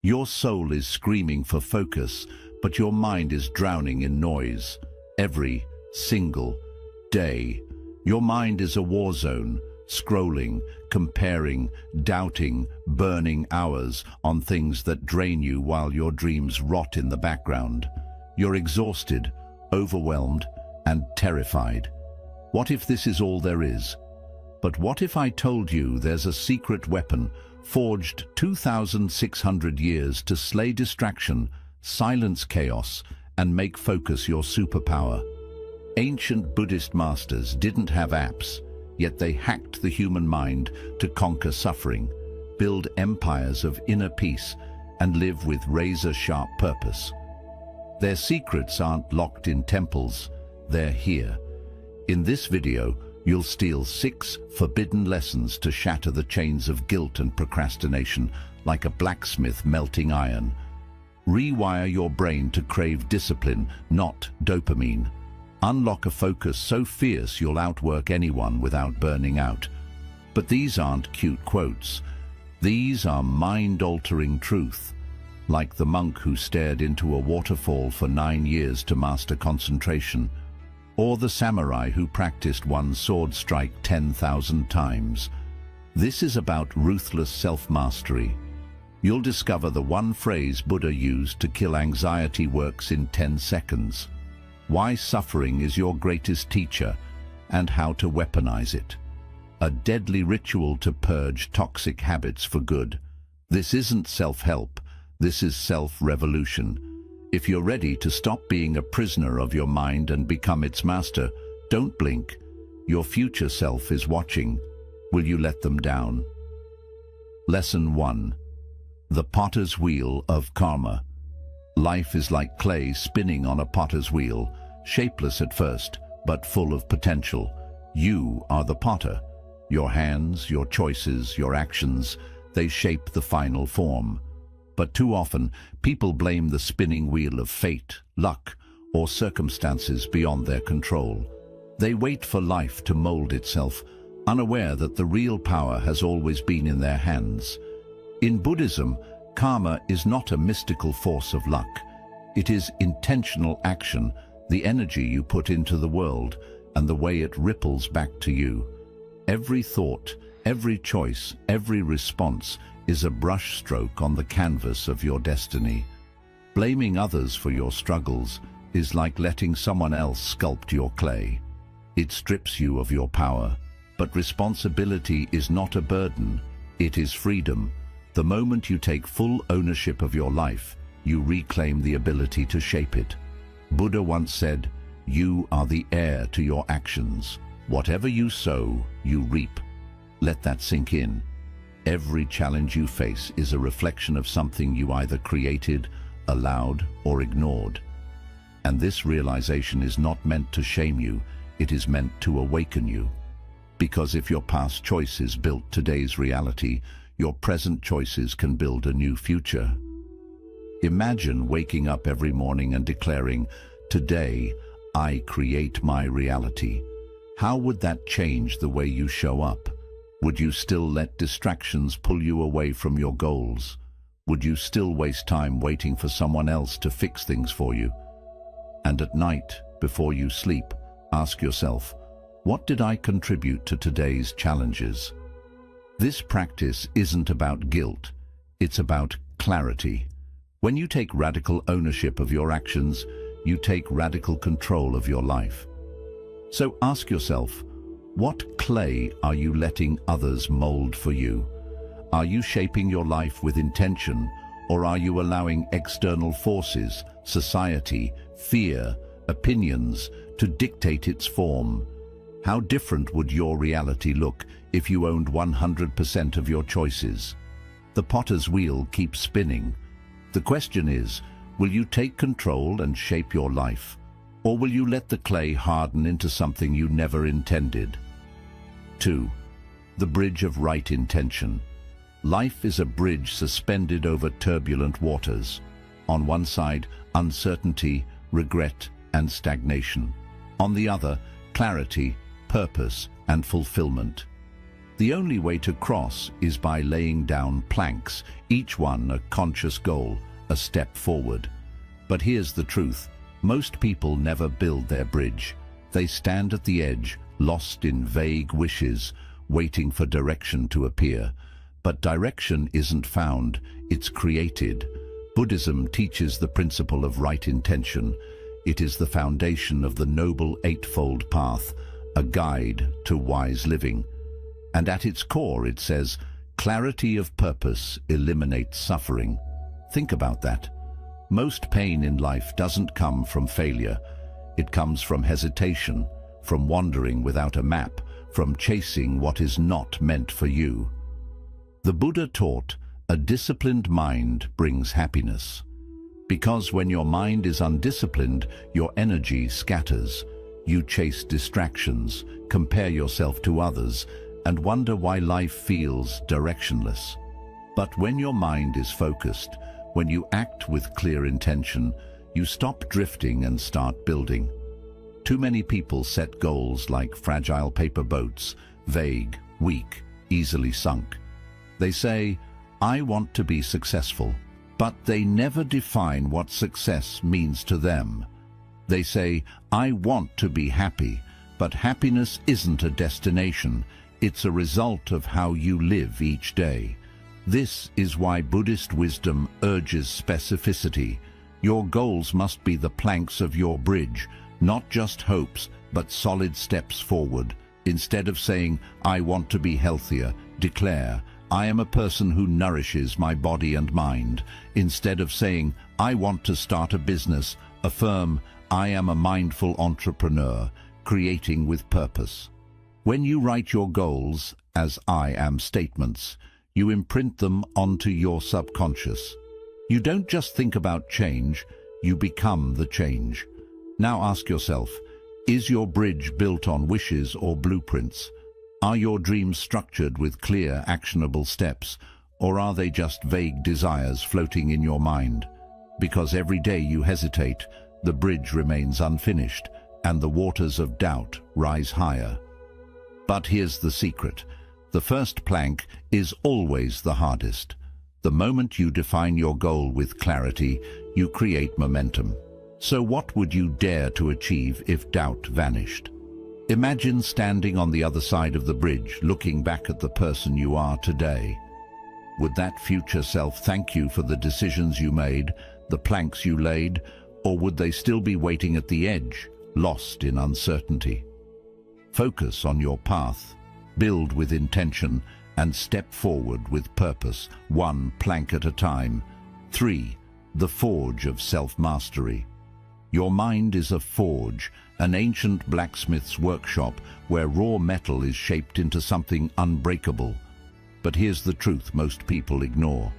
Your soul is screaming for focus, but your mind is drowning in noise. Every single day, your mind is a war zone, scrolling, comparing, doubting, burning hours on things that drain you while your dreams rot in the background. You're exhausted, overwhelmed, and terrified. What if this is all there is? But what if I told you there's a secret weapon forged 2,600 years to slay distraction, silence chaos, and make focus your superpower? Ancient Buddhist masters didn't have apps, yet they hacked the human mind to conquer suffering, build empires of inner peace, and live with razor-sharp purpose. Their secrets aren't locked in temples, they're here. In this video, you'll steal 6 forbidden lessons to shatter the chains of guilt and procrastination like a blacksmith melting iron. Rewire your brain to crave discipline, not dopamine. Unlock a focus so fierce you'll outwork anyone without burning out. But these aren't cute quotes. These are mind-altering truth. Like the monk who stared into a waterfall for 9 years to master concentration, or the samurai who practiced one sword strike 10,000 times. This is about ruthless self-mastery. You'll discover the one phrase Buddha used to kill anxiety works in 10 seconds. Why suffering is your greatest teacher, and how to weaponize it. A deadly ritual to purge toxic habits for good. This isn't self-help, this is self-revolution. If you're ready to stop being a prisoner of your mind and become its master, don't blink. Your future self is watching. Will you let them down? Lesson 1. The potter's wheel of karma. Life is like clay spinning on a potter's wheel, shapeless at first, but full of potential. You are the potter. Your hands, your choices, your actions, they shape the final form. But too often, people blame the spinning wheel of fate, luck, or circumstances beyond their control. They wait for life to mold itself, unaware that the real power has always been in their hands. In Buddhism, karma is not a mystical force of luck. It is intentional action, the energy you put into the world, and the way it ripples back to you. Every thought, every choice, every response is a brushstroke on the canvas of your destiny. Blaming others for your struggles is like letting someone else sculpt your clay. It strips you of your power, but responsibility is not a burden, it is freedom. The moment you take full ownership of your life, you reclaim the ability to shape it. Buddha once said, "You are the heir to your actions. Whatever you sow, you reap." Let that sink in. Every challenge you face is a reflection of something you either created, allowed, or ignored. And this realization is not meant to shame you, it is meant to awaken you. Because if your past choices built today's reality, your present choices can build a new future. Imagine waking up every morning and declaring, "Today, I create my reality." How would that change the way you show up? Would you still let distractions pull you away from your goals? Would you still waste time waiting for someone else to fix things for you? And at night, before you sleep, ask yourself, what did I contribute to today's challenges? This practice isn't about guilt, it's about clarity. When you take radical ownership of your actions, you take radical control of your life. So ask yourself, what clay are you letting others mold for you? Are you shaping your life with intention, or are you allowing external forces, society, fear, opinions, to dictate its form? How different would your reality look if you owned 100% of your choices? The potter's wheel keeps spinning. The question is, will you take control and shape your life, or will you let the clay harden into something you never intended? 2. The bridge of right intention. Life is a bridge suspended over turbulent waters. On one side, uncertainty, regret, and stagnation. On the other, clarity, purpose, and fulfillment. The only way to cross is by laying down planks, each one a conscious goal, a step forward. But here's the truth. Most people never build their bridge. They stand at the edge, lost in vague wishes, waiting for direction to appear. But direction isn't found, it's created. Buddhism teaches the principle of right intention. It is the foundation of the Noble Eightfold Path, a guide to wise living. And at its core it says, clarity of purpose eliminates suffering. Think about that. Most pain in life doesn't come from failure. It comes from hesitation, from wandering without a map, from chasing what is not meant for you. The Buddha taught, a disciplined mind brings happiness. Because when your mind is undisciplined, your energy scatters. You chase distractions, compare yourself to others, and wonder why life feels directionless. But when your mind is focused, when you act with clear intention, you stop drifting and start building. Too many people set goals like fragile paper boats, vague, weak, easily sunk. They say, I want to be successful, but they never define what success means to them. They say, I want to be happy, but happiness isn't a destination, it's a result of how you live each day. This is why Buddhist wisdom urges specificity. Your goals must be the planks of your bridge, not just hopes, but solid steps forward. Instead of saying, I want to be healthier, declare, I am a person who nourishes my body and mind. Instead of saying, I want to start a business, affirm, I am a mindful entrepreneur, creating with purpose. When you write your goals as I am statements, you imprint them onto your subconscious. You don't just think about change, you become the change. Now ask yourself, is your bridge built on wishes or blueprints? Are your dreams structured with clear, actionable steps, or are they just vague desires floating in your mind? Because every day you hesitate, the bridge remains unfinished, and the waters of doubt rise higher. But here's the secret. The first plank is always the hardest. The moment you define your goal with clarity, you create momentum. So what would you dare to achieve if doubt vanished? Imagine standing on the other side of the bridge, looking back at the person you are today. Would that future self thank you for the decisions you made, the planks you laid, or would they still be waiting at the edge, lost in uncertainty? Focus on your path, build with intention, and step forward with purpose, one plank at a time. 3. The forge of self-mastery. Your mind is a forge, an ancient blacksmith's workshop where raw metal is shaped into something unbreakable. But here's the truth most people ignore.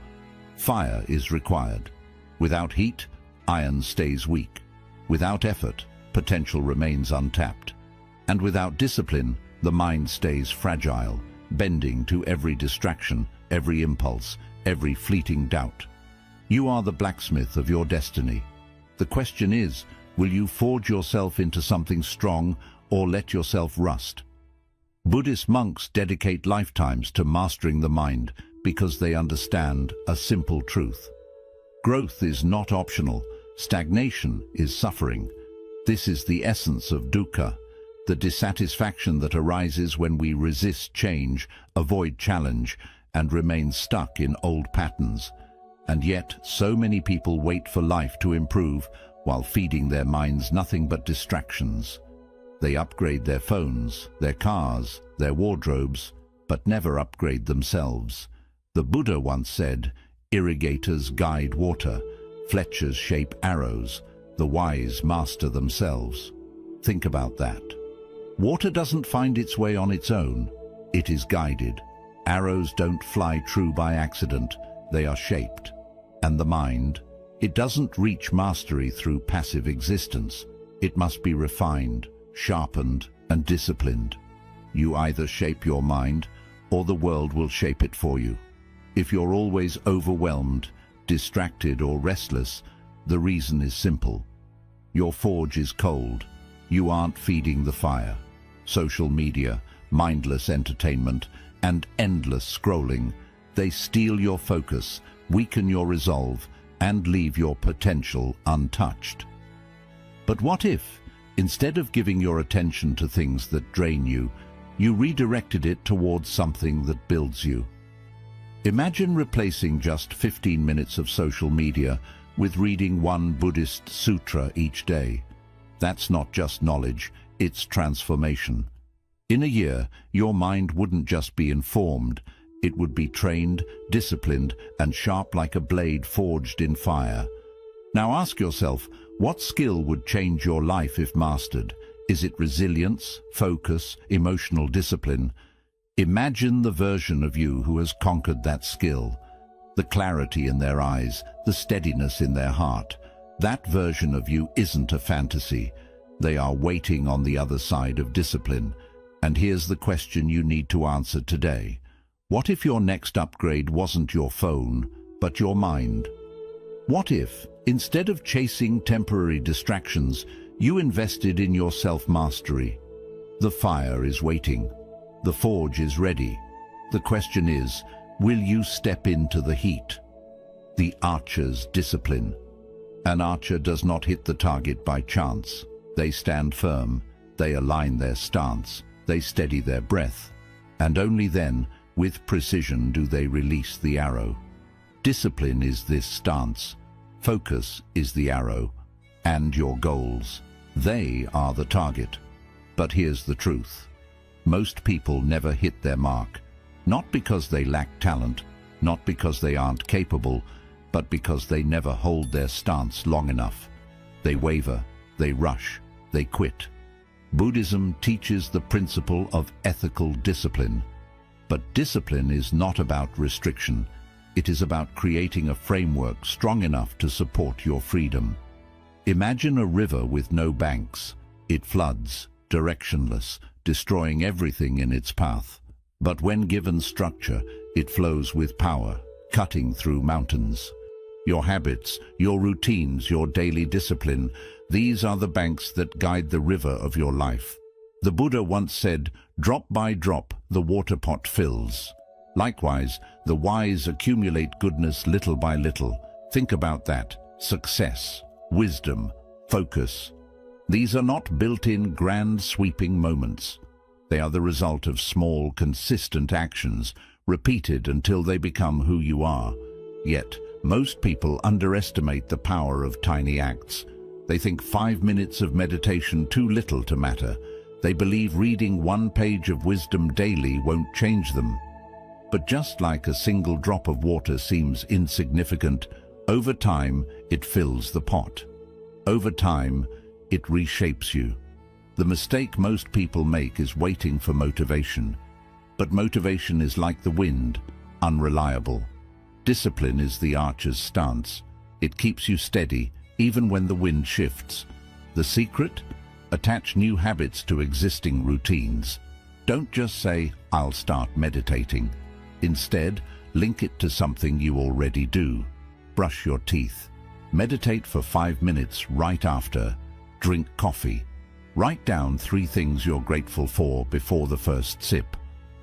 Fire is required. Without heat, iron stays weak. Without effort, potential remains untapped. And without discipline, the mind stays fragile, bending to every distraction, every impulse, every fleeting doubt. You are the blacksmith of your destiny. The question is, will you forge yourself into something strong or let yourself rust? Buddhist monks dedicate lifetimes to mastering the mind because they understand a simple truth. Growth is not optional. Stagnation is suffering. This is the essence of dukkha, the dissatisfaction that arises when we resist change, avoid challenge, and remain stuck in old patterns. And yet, so many people wait for life to improve while feeding their minds nothing but distractions. They upgrade their phones, their cars, their wardrobes, but never upgrade themselves. The Buddha once said, irrigators guide water, fletchers shape arrows, the wise master themselves. Think about that. Water doesn't find its way on its own, it is guided. Arrows don't fly true by accident, they are shaped. And the mind, it doesn't reach mastery through passive existence. It must be refined, sharpened, and disciplined. You either shape your mind, or the world will shape it for you. If you're always overwhelmed, distracted, or restless, the reason is simple. Your forge is cold. You aren't feeding the fire. Social media, mindless entertainment, and endless scrolling. They steal your focus, weaken your resolve, and leave your potential untouched. But what if, instead of giving your attention to things that drain you, you redirected it towards something that builds you? Imagine replacing just 15 minutes of social media with reading one Buddhist sutra each day. That's not just knowledge, it's transformation. In a year, your mind wouldn't just be informed, it would be trained, disciplined, and sharp like a blade forged in fire. Now ask yourself, what skill would change your life if mastered? Is it resilience, focus, emotional discipline? Imagine the version of you who has conquered that skill. The clarity in their eyes, the steadiness in their heart. That version of you isn't a fantasy. They are waiting on the other side of discipline. And here's the question you need to answer today. What if your next upgrade wasn't your phone, but your mind? What if, instead of chasing temporary distractions, you invested in your self-mastery? The fire is waiting. The forge is ready. The question is, will you step into the heat? The archer's discipline. An archer does not hit the target by chance. They stand firm. They align their stance. They steady their breath. And only then, with precision, do they release the arrow. Discipline is this stance. Focus is the arrow. And your goals. They are the target. But here's the truth. Most people never hit their mark. Not because they lack talent, not because they aren't capable, but because they never hold their stance long enough. They waver, they rush, they quit. Buddhism teaches the principle of ethical discipline. But discipline is not about restriction. It is about creating a framework strong enough to support your freedom. Imagine a river with no banks. It floods, directionless, destroying everything in its path. But when given structure, it flows with power, cutting through mountains. Your habits, your routines, your daily discipline, these are the banks that guide the river of your life. The Buddha once said, "Drop by drop, the water pot fills." Likewise, the wise accumulate goodness little by little. Think about that. Success, wisdom, focus. These are not built-in grand sweeping moments. They are the result of small, consistent actions, repeated until they become who you are. Yet, most people underestimate the power of tiny acts. They think 5 minutes of meditation too little to matter. They believe reading one page of wisdom daily won't change them. But just like a single drop of water seems insignificant, over time it fills the pot. Over time, it reshapes you. The mistake most people make is waiting for motivation. But motivation is like the wind, unreliable. Discipline is the archer's stance. It keeps you steady, even when the wind shifts. The secret? Attach new habits to existing routines. Don't just say, "I'll start meditating." Instead, link it to something you already do. Brush your teeth. Meditate for 5 minutes right after. Drink coffee. Write down 3 things you're grateful for before the first sip.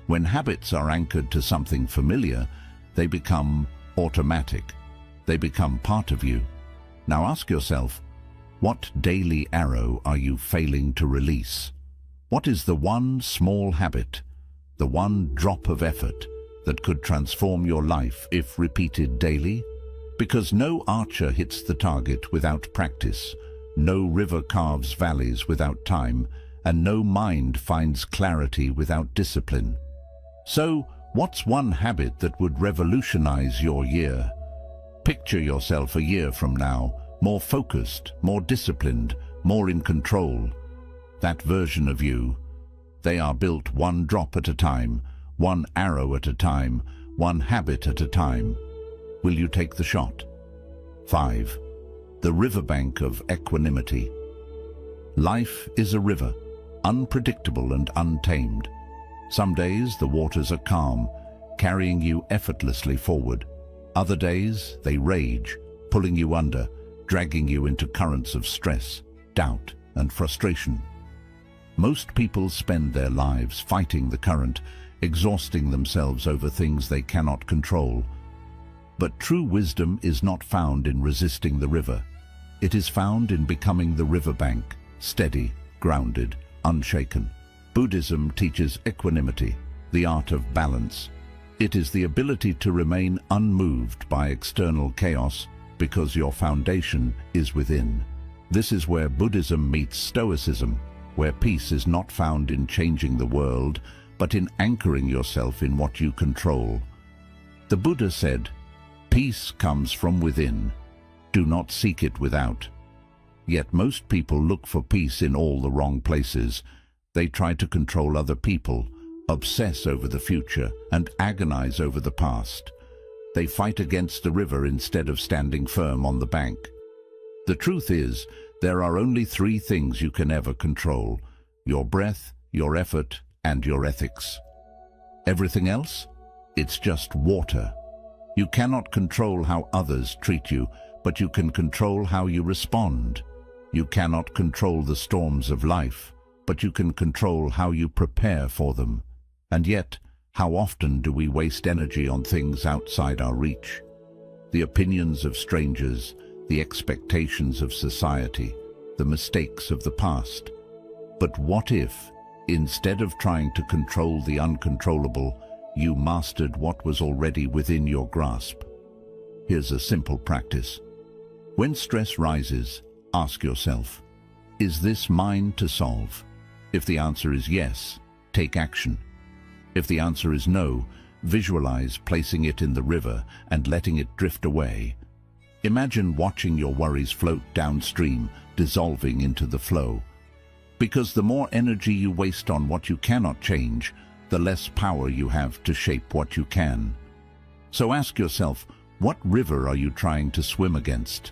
When habits are anchored to something familiar, they become automatic. They become part of you. Now ask yourself, what daily arrow are you failing to release? What is the one small habit, the one drop of effort that could transform your life if repeated daily? Because no archer hits the target without practice, no river carves valleys without time, and no mind finds clarity without discipline. So, what's one habit that would revolutionize your year? Picture yourself a year from now, more focused, more disciplined, more in control. That version of you, they are built one drop at a time, one arrow at a time, one habit at a time. Will you take the shot? 5. The riverbank of equanimity. Life is a river, unpredictable and untamed. Some days the waters are calm, carrying you effortlessly forward. Other days they rage, pulling you under, dragging you into currents of stress, doubt, and frustration. Most people spend their lives fighting the current, exhausting themselves over things they cannot control. But true wisdom is not found in resisting the river. It is found in becoming the riverbank, steady, grounded, unshaken. Buddhism teaches equanimity, the art of balance. It is the ability to remain unmoved by external chaos because your foundation is within. This is where Buddhism meets Stoicism, where peace is not found in changing the world, but in anchoring yourself in what you control. The Buddha said, "Peace comes from within. Do not seek it without." Yet most people look for peace in all the wrong places. They try to control other people, obsess over the future, and agonize over the past. They fight against the river instead of standing firm on the bank. The truth is, there are only three things you can ever control: your breath, your effort, and your ethics. Everything else? It's just water. You cannot control how others treat you, but you can control how you respond. You cannot control the storms of life, but you can control how you prepare for them. And yet, how often do we waste energy on things outside our reach? The opinions of strangers, the expectations of society, the mistakes of the past. But what if, instead of trying to control the uncontrollable, you mastered what was already within your grasp? Here's a simple practice. When stress rises, ask yourself, is this mine to solve? If the answer is yes, take action. If the answer is no, visualize placing it in the river and letting it drift away. Imagine watching your worries float downstream, dissolving into the flow. Because the more energy you waste on what you cannot change, the less power you have to shape what you can. So ask yourself, what river are you trying to swim against?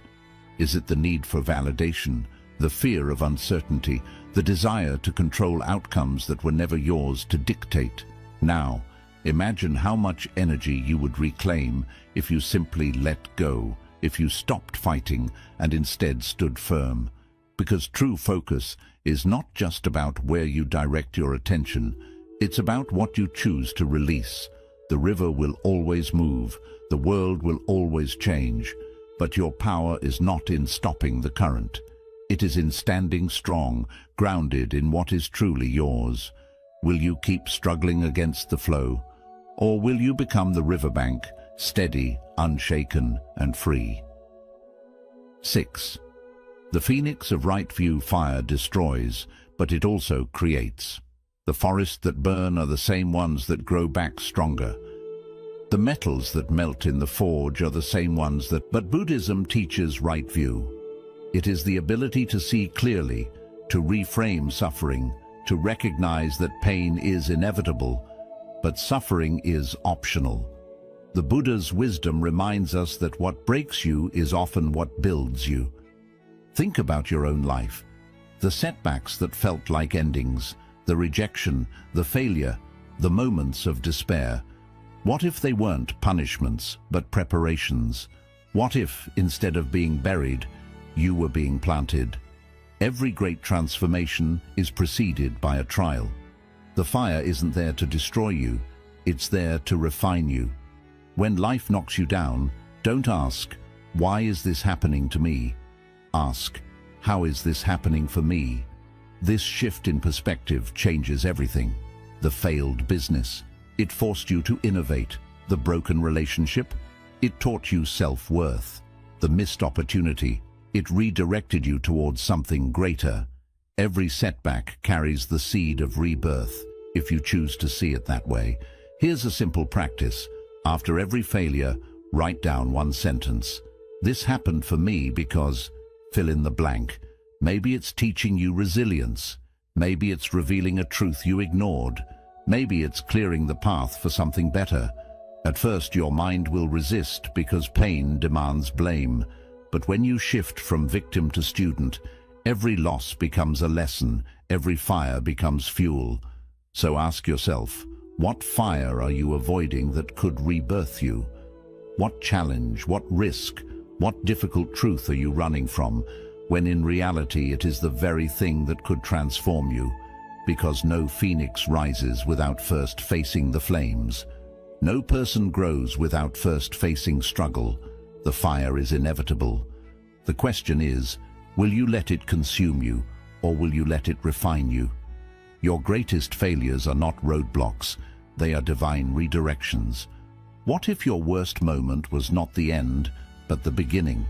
Is it the need for validation, the fear of uncertainty, the desire to control outcomes that were never yours to dictate? Now, imagine how much energy you would reclaim if you simply let go, if you stopped fighting and instead stood firm. Because true focus is not just about where you direct your attention, it's about what you choose to release. The river will always move, the world will always change, but your power is not in stopping the current. It is in standing strong, grounded in what is truly yours. Will you keep struggling against the flow, or will you become the riverbank, steady, unshaken, and free? 6. The phoenix of right view fire destroys, but it also creates. The forests that burn are the same ones that grow back stronger. The metals that melt in the forge are the same ones that... But Buddhism teaches right view. It is the ability to see clearly, to reframe suffering, to recognize that pain is inevitable, but suffering is optional. The Buddha's wisdom reminds us that what breaks you is often what builds you. Think about your own life. The setbacks that felt like endings, the rejection, the failure, the moments of despair. What if they weren't punishments, but preparations? What if, instead of being buried, you were being planted? Every great transformation is preceded by a trial. The fire isn't there to destroy you, it's there to refine you. When life knocks you down, don't ask, "Why is this happening to me?" Ask, "How is this happening for me?" This shift in perspective changes everything. The failed business, it forced you to innovate. The broken relationship, it taught you self-worth. The missed opportunity, it redirected you towards something greater. Every setback carries the seed of rebirth, if you choose to see it that way. Here's a simple practice. After every failure, write down one sentence. This happened for me because... fill in the blank. Maybe it's teaching you resilience. Maybe it's revealing a truth you ignored. Maybe it's clearing the path for something better. At first, your mind will resist because pain demands blame. But when you shift from victim to student, every loss becomes a lesson, every fire becomes fuel. So ask yourself, what fire are you avoiding that could rebirth you? What challenge, what risk, what difficult truth are you running from, when in reality it is the very thing that could transform you? because no phoenix rises without first facing the flames. No person grows without first facing struggle. The fire is inevitable. The question is, will you let it consume you, or will you let it refine you? Your greatest failures are not roadblocks, they are divine redirections. What if your worst moment was not the end, but the beginning?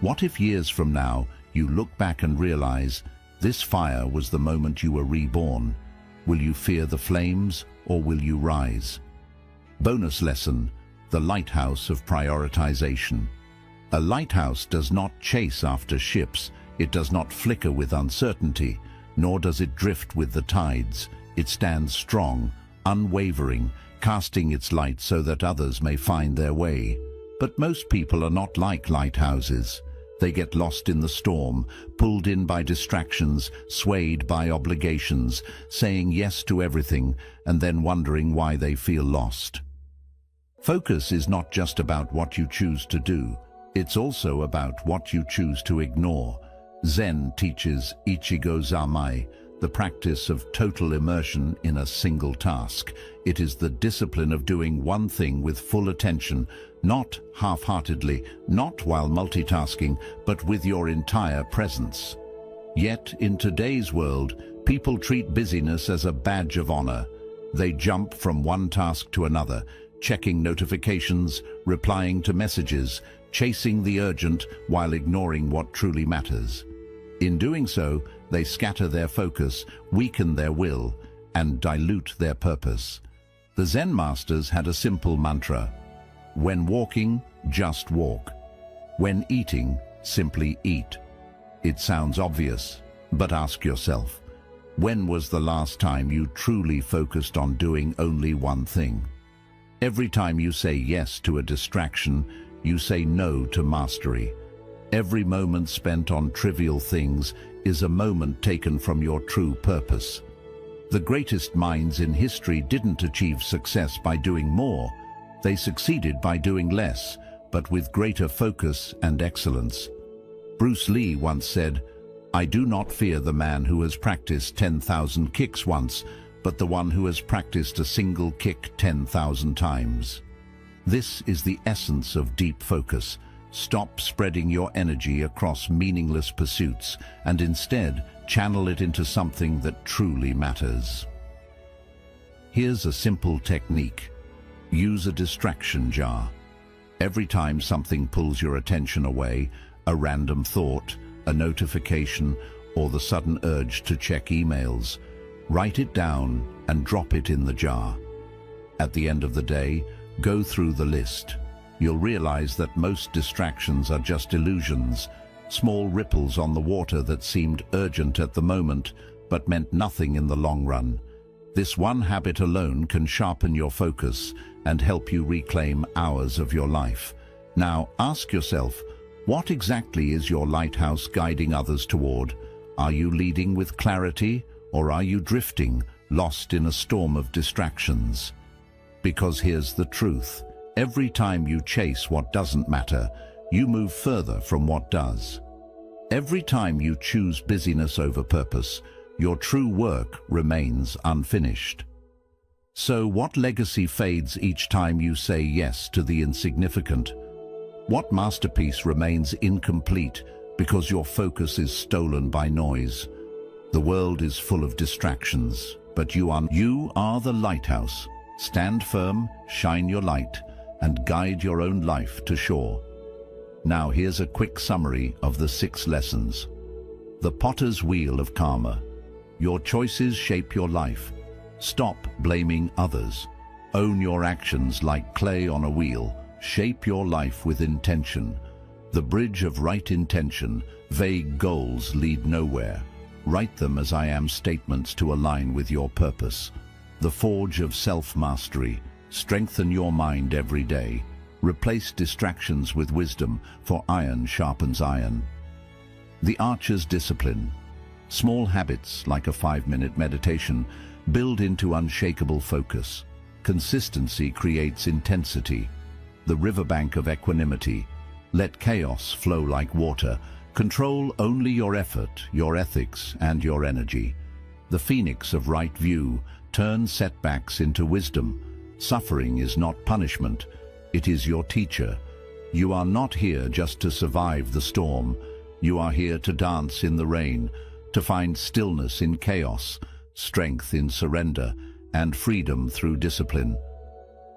What if years from now you look back and realize this fire was the moment you were reborn? Will you fear the flames, or will you rise? Bonus lesson: the lighthouse of prioritization. A lighthouse does not chase after ships, it does not flicker with uncertainty, nor does it drift with the tides. It stands strong, unwavering, casting its light so that others may find their way. But most people are not like lighthouses. They get lost in the storm, pulled in by distractions, swayed by obligations, saying yes to everything, and then wondering why they feel lost. Focus is not just about what you choose to do, it's also about what you choose to ignore. Zen teaches Ichigo Zamai, the practice of total immersion in a single task. It is the discipline of doing one thing with full attention, not half-heartedly, not while multitasking, but with your entire presence. Yet, in today's world, people treat busyness as a badge of honor. They jump from one task to another, checking notifications, replying to messages, chasing the urgent while ignoring what truly matters. In doing so, they scatter their focus, weaken their will, and dilute their purpose. The Zen masters had a simple mantra: when walking, just walk. When eating, simply eat. It sounds obvious, but ask yourself, when was the last time you truly focused on doing only one thing? Every time you say yes to a distraction, you say no to mastery. Every moment spent on trivial things is a moment taken from your true purpose. The greatest minds in history didn't achieve success by doing more. They succeeded by doing less, but with greater focus and excellence. Bruce Lee once said, "I do not fear the man who has practiced 10,000 kicks once, but the one who has practiced a single kick 10,000 times." This is the essence of deep focus. Stop spreading your energy across meaningless pursuits and instead channel it into something that truly matters. Here's a simple technique. Use a distraction jar. Every time something pulls your attention away, a random thought, a notification, or the sudden urge to check emails, write it down and drop it in the jar. At the end of the day, go through the list. You'll realize that most distractions are just illusions, small ripples on the water that seemed urgent at the moment, but meant nothing in the long run. This one habit alone can sharpen your focus and help you reclaim hours of your life. Now, ask yourself, what exactly is your lighthouse guiding others toward? Are you leading with clarity, or are you drifting, lost in a storm of distractions? Because here's the truth. Every time you chase what doesn't matter, you move further from what does. Every time you choose busyness over purpose, your true work remains unfinished. So what legacy fades each time you say yes to the insignificant? What masterpiece remains incomplete because your focus is stolen by noise? The world is full of distractions, but you are the lighthouse. Stand firm, shine your light, and guide your own life to shore. Now here's a quick summary of the 6 lessons. The potter's wheel of karma. Your choices shape your life. Stop blaming others. Own your actions like clay on a wheel. Shape your life with intention. The bridge of right intention. Vague goals lead nowhere. Write them as I am statements to align with your purpose. The forge of self-mastery. Strengthen your mind every day. Replace distractions with wisdom, for iron sharpens iron. The archer's discipline. Small habits, like a 5-minute meditation, build into unshakable focus. Consistency creates intensity. The riverbank of equanimity. Let chaos flow like water. Control only your effort, your ethics, and your energy. the phoenix of right view, turn setbacks into wisdom. Suffering is not punishment, it is your teacher. You are not here just to survive the storm. You are here to dance in the rain, to find stillness in chaos, strength in surrender, and freedom through discipline.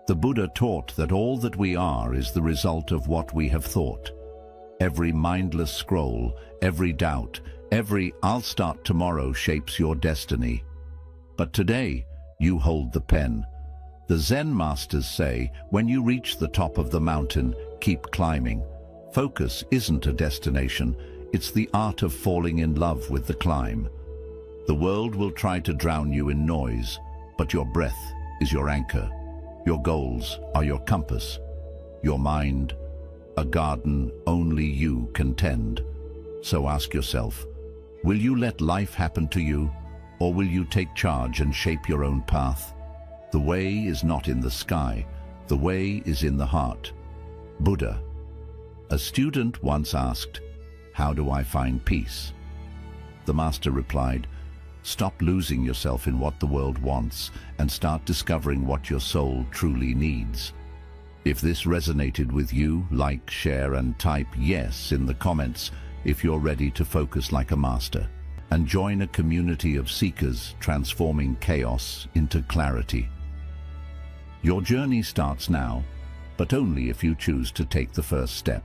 The Buddha taught that all that we are is the result of what we have thought. Every mindless scroll, every doubt, every "I'll start tomorrow" shapes your destiny. But today, you hold the pen. The Zen masters say, when you reach the top of the mountain, keep climbing. Focus isn't a destination, it's the art of falling in love with the climb. The world will try to drown you in noise, but your breath is your anchor. Your goals are your compass. Your mind, a garden only you can tend. So ask yourself, will you let life happen to you, or will you take charge and shape your own path? The way is not in the sky, the way is in the heart. Buddha. A student once asked, "How do I find peace?" The master replied, "Stop losing yourself in what the world wants and start discovering what your soul truly needs." If this resonated with you, like, share, and type "yes" in the comments if you're ready to focus like a master. And join a community of seekers transforming chaos into clarity. Your journey starts now, but only if you choose to take the first step.